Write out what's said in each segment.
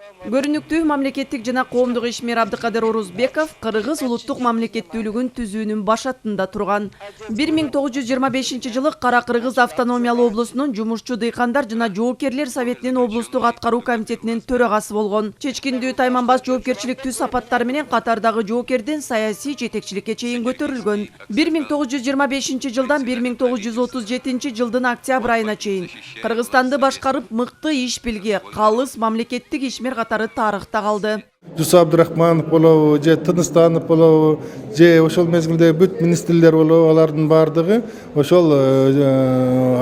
Көрүнүктүү мамлекеттик жана коомдук ишмер Абдыкадыр Орозбеков Кыргыз улуттук мамлекеттүүлүгүн түзүүнүн башатында турган. 1925 жылы Кара Кыргыз автономиялуу облусунун жумушчу дыйкандар жана жоопкерлер советинин облустук аткаруу комитетинин төрагасы болгон. Чечкиндүү тайманбас жоопкерчиликтүү сапаттары менен катардагы жоопкерден саясий жетекчиликке чейин көтөрүлгөн. 1925 жылдан 1937 жылдын октябрь айына чейин Кыргызстанды башкарып мыкты иш билги, калыс мамлекеттик ишмер катары тарыхта калды. Жусуп Абдырахманов болобу, же Тыныстанов болобу, же ошол мезгилде бүт министрлер болобу, алардын бардыгы ошол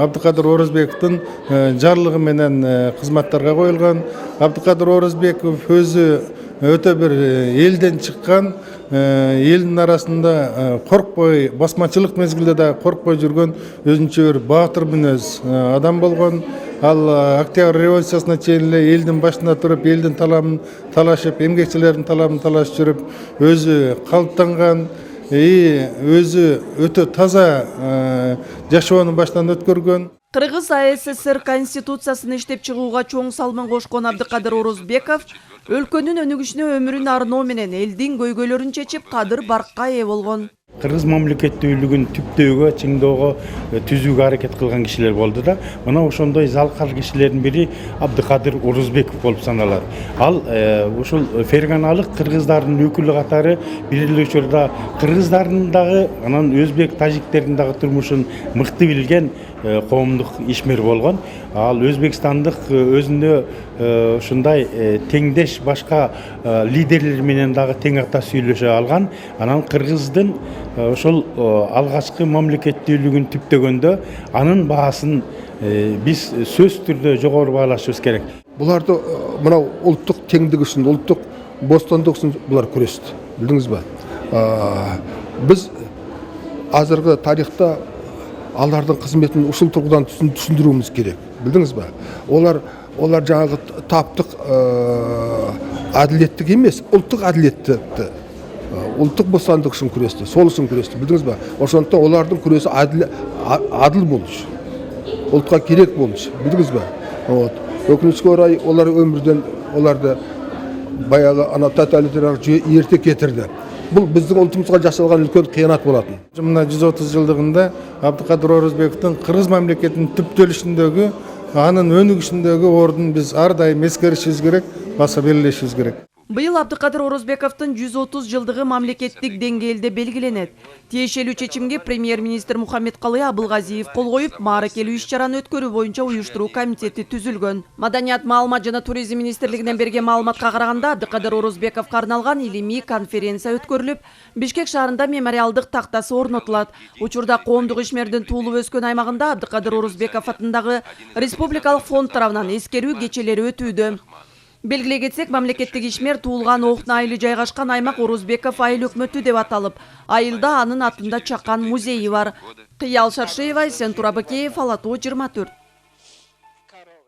Абдыкадыр Орозбековдун жарлыгы менен кызматтарга коюлган. Абдыкадыр Орозбеков өзү өтө бир элден чыккан, элдин арасында коркпой, басмачылык мезгилде да коркпой жүргөн өзүнчө бир баатыр мүнөз адам болгон. Ал Октябрь революциясына чейин эле элдин башында туруп, элдин таламын талашып, эмгекчилердин таламын талашып жүрүп, өзү калыптанган, өзү өтө таза жашоону баштан өткөргөн. Кыргыз АССР конституциясын иштеп чыгууга чоң салмын кошкон Абдыкадыр Орозбеков өлкөнүн өнүгүшүнө өмүрүн арноо менен элдин көйгөйлөрүн чечип, кадыр баркка ээ болгон. Кыргыз мамлекеттүүлүгүн түптөөгө, чыңдоого, түзүүгө аракет кылган кишилер болду да. Мына ошондой залкар кишилердин бири Абдыкадыр Орозбеков болуп саналат. Ал ушул ферганалык кыргыздардын өкүлү катары бир эле учурда кыргыздардын дагы, анан өзбек, тажиктердин дагы турмушун мыкты билген коомдук ишмер болгон. Ал Өзбекстандык өзүндө ушундай теңдеш башка лидерлер менен дагы тең ата сүйлөшө алган. Анан кыргыздын ошол алгачкы мамлекеттүүлүгүн түптөгөндө анын баасын биз сөз түрдө жогору баалашыбыз керек. Буларды мынау улуттук теңдик үчүн, улуттук бостондук үчүн булар күрөштү. Билдиңизби? Биз азыркы тарихта алардын кызметін ушул тургудан түшүндүрүүбүз керек. Билдиңизби? Олар жаңагы таптык адилеттик эмес, улуттук адилеттикти, улуттук бостандык үчүн күрөштү, сол үчүн күрөштү. Билдиңизби? Ошондуктан олардын күрөсү адыл болуш, улутка керек болуш. Билдиңизби? Өкүнүчкө орай олар өмүрдөн оларды баягы ана тоталитарлык жүйө эрте кетирди. Бұл біздің ұлтымызға жасалған үлкен қиянат болатын. Мына 130 жылдығында Абдыкадыр Орозбековдун Кыргыз мамлекетинин түптөлүшүндөгү, анын өнүгүшүндөгү ордун биз ар дайым эскеришибиз керек, баса белгилешибиз керек. Быйыл Абдыкадыр Орозбековдун 130 жылдыгы мамлекеттик деңгээлде белгиленет. Тиешелүү чечимге премьер-министр Мухаммедкалый Абылгазиев кол коюп, мааракелүү иш-чараны өткөрүү боюнча уюштуруу комитети түзүлгөн. Маданият, маалымат жана туризм министрлигинен берген маалыматка караганда, Абдыкадыр Орозбековго арналган илимий конференция өткөрүлүп, Бишкек шаарында мемориалдык тактасы орнотулат. Учурда коомдук ишмердин туулуп өскөн аймагында Абдыкадыр Орозбеков атындагы республикалык фонд тарабынан эскерүү кечелери өтүүдө. Белгилей кетсек, мамлекеттик ишмер туулган Оохна айылы жайгашкан аймак Орозбеков айыл өкмөтү деп аталып, айылда анын атында чакан музейи бар. Кыял Шаршеева, Сентур Абыкеев, Ала Тоо 24.